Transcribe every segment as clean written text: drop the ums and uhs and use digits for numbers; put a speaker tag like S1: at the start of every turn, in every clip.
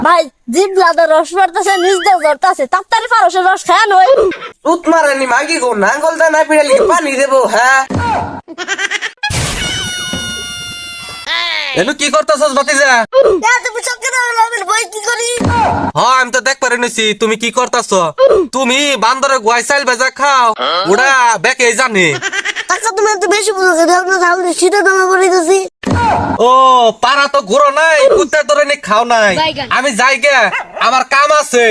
S1: ভাই জিভ লাদা রস পড়তেছে নিজ দিয়ে জ্বরতেছে তাড়াতাড়ি ফারসের রস খায় নই
S2: উত মারানি মাগি গো নাঙ্গল দা না পিড়ালি পানি দেবো হ্যাঁ এনু কি করতেছস ভাতিজা
S1: তুমি চোখে না বই কি করি
S2: হ্যাঁ আমি তো দেখ পারি নিছি তুমি কি করতেছ তুমি বান্দরে গোয়াইসাইল বেজা খাও ওরা বেকে জানে
S1: কাকা তুমি এত বেশি বুঝছো দেখো তাহলে শীতে দমে পড়ে গেছি
S2: ও পারা তো ঘুরো নাই কুত্তা ধরে নি খাও নাই আমি যাই গে আমার কাম আছে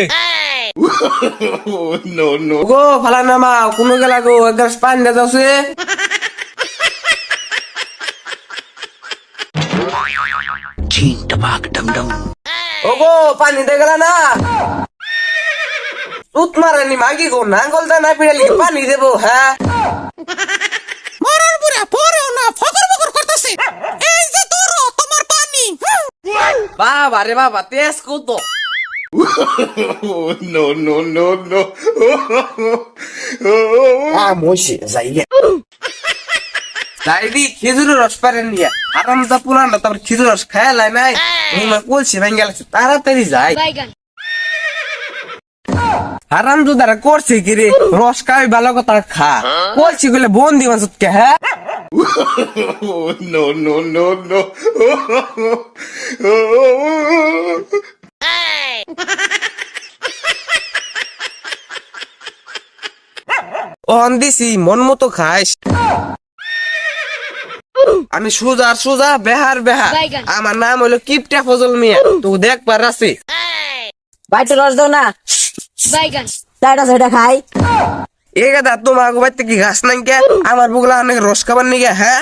S2: গো ফালা নামা কোনো গেলা গো এক গ্লাস পানি দে যাচ্ছে ওগো পানি দে গেলা না উত মারানি মাগি গো নাঙ্গল দা না পিড়ালি পানি দেবো হ্যাঁ
S3: মরার বুড়া পরেও না ফকর ফকর করতেছে এই যে তোর তোমার পানি
S2: বাবা রে বাবা তেজ কত ডাইরি খেজুরের রস পারেন নিয়ে আরাম দা পুরান তারপর খেজুর রস খায় লাই নাই বলছি ভেঙে গেছে তাড়াতাড়ি যাই আরাম দুদারা করছে কি রে রস খাই ভালো কথা খা বলছি গুলো বন্দি মাসুদ কে হ্যাঁ অন দিছি মন মতো খাইস আমি সুজা সুজা বেহার বেহার আমার নাম হলো কিপটা ফজল মিয়া তো দেখবার আছে
S1: ভাইটা রস দাও না চারটা ছয়টা খাই
S2: এ গাদা তোমার বাড়িতে কি ঘাস নাই কে আমার বুগলা অনেক রস খাবার নিগে হ্যাঁ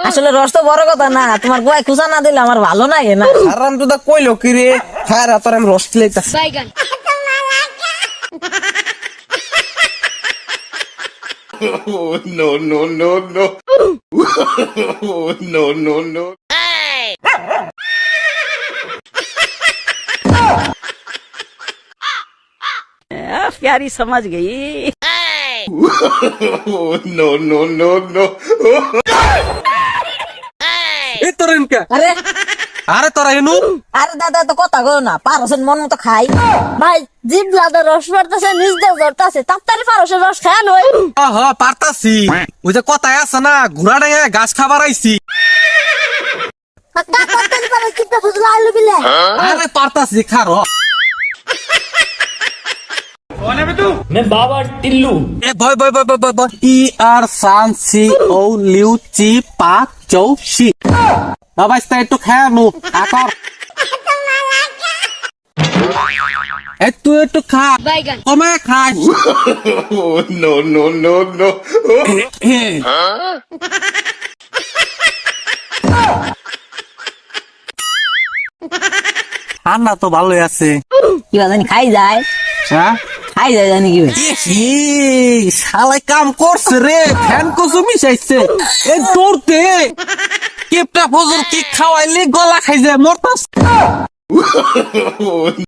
S1: আসলে রস তো বড় কথা না তোমার গোয়ায় খুঁজা না দিলে আমার ভালো লাগে না
S2: আরাম তো কইলো কি রে হ্যাঁ রাতর আমি রস খেলাইতাছি
S3: प्यारी समझ गई
S2: এ তোর এনকা
S1: আরে
S2: আরে তোরা এনু
S1: আরে দাদা তো কথা কো না পারছেন মন মতো খাই ভাই জিভ লাদা রস পড়তেছে নিজ দিয়ে জ্বরতেছে তাড়াতাড়ি ফারসের রস খায় নই
S2: হ পারতাছি ওই যে কথায় আছে না ঘোড়া ডাঙে গাছ খাবার আইছি
S1: কাকা তাড়াতাড়ি পারে কিপটা ফুজলা আলু বিলে
S2: আরে পারতাছি খারো
S4: मैं बाबा टिल्लू
S2: এ ভয় ভয় ভয় ভয় ভয় ই আর সান সি ও লিউ চি পা চৌ শি বাবা স্টাই একটু খায় নু আকার এ তুই একটু খা কমে খাস ঠান্ডা তো ভালোই আছে
S1: কি জানি খাই যায়
S2: হ্যাঁ
S1: খাই যায় জানি কি
S2: শালাই কাম করছে রে ফ্যান কসু মিশাইছে এই দৌড়তে কেপটা ফজর কি খাওয়াইলে গলা খাই যায় মরতাস